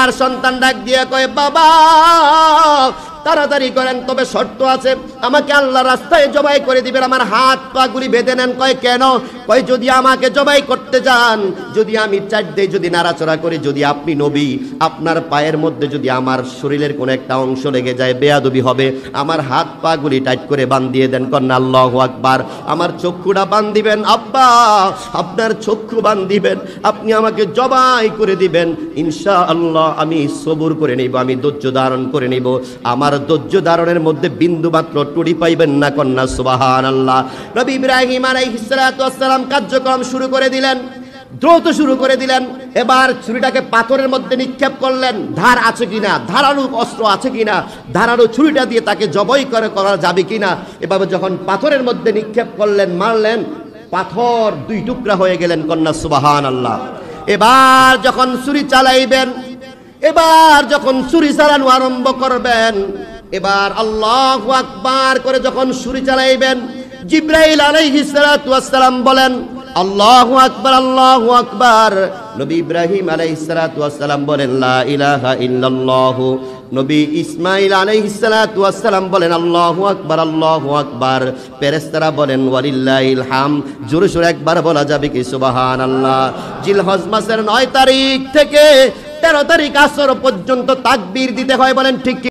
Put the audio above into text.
এবার সন্তান ডাক দিয়ে কয়, বাবা তাড়াতাড়ি করেন, তবে শর্ত আছে, আমাকে আল্লাহ রাস্তায় জবাই করে দিবেন, আমার হাত পা গুলি বেঁধে নেন। কয় কেন? কয় যদি আমাকে জবাই করতে যান, যদি আমি চাট দেই, যদি নাড়াচড়া করি, যদি আপনি নবী, আপনার পায়ের মধ্যে যদি আমার শরীরের কোনো একটা অংশ লেগে যায়, বেয়াদবি হবে, আমার হাত পা গুলি টাইট করে বান্ধিয়ে দেন। কন্যা আল্লাহু আকবার। আমার চক্ষুটা বান্ধিবেন আব্বা, আপনার চক্ষু বান্ধিবেন, আপনি আমাকে জবাই করে দিবেন, ইনশাআল্লাহ আমি সবুর করে নিব, আমি ধৈর্য ধারণ করে নিব। আমার ধৈর্য ধারণের মধ্যে বিন্দু মাত্র টুটি পাইবেন না। কন্যা সুবহানাল্লাহ। নবী ইব্রাহিম আলাইহিস সালাতু ওয়াস সালাম কার্যক্রম শুরু করে দিলেন, দ্রুত শুরু করে দিলেন। এবার ছুরিটাকে পাথরের মধ্যে নিক্ষেপ করলেন, ধার আছে কিনা, ধারালো অস্ত্র আছে কিনা, ধারালো ছুরিটা দিয়ে তাকে জবাই করা যাবে কিনা। এভাবে যখন পাথরের মধ্যে নিক্ষেপ করলেন, মারলেন, পাথর দুই টুকরা হয়ে গেলেন। কন্যা সুবহানাল্লাহ। এবার যখন ছুরি চালাইবেন, এবার যখন ছুরি চালানো আরম্ভ করবেন, এবার আল্লাহু আকবার করে যখন ছুরি চালাইবেন, জিবরাইল আলাইহিস সালাতু ওয়াস সালাম বলেন, আল্লাহু আকবার, আল্লাহু আকবার। নবী ইব্রাহিম আলাইহিস সালাতু ওয়াস সালাম বলেন, লা ইলাহা ইল্লাল্লাহ। নবী ইসমাঈল আলাইহিস সালাতু ওয়াস সালাম বলেন, আল্লাহু আকবার, আল্লাহু আকবার। ফেরেশতারা বলেন, ওয়ালিল্লাহিল হামদ। জোরে সোরে একবার বলা যাবে কি সুবহানাল্লাহ। জিলহজ মাসের 9 তারিখ থেকে 13 তারিখ আসর পর্যন্ত তাকবীর দিতে হয়, বলেন ঠিক কি?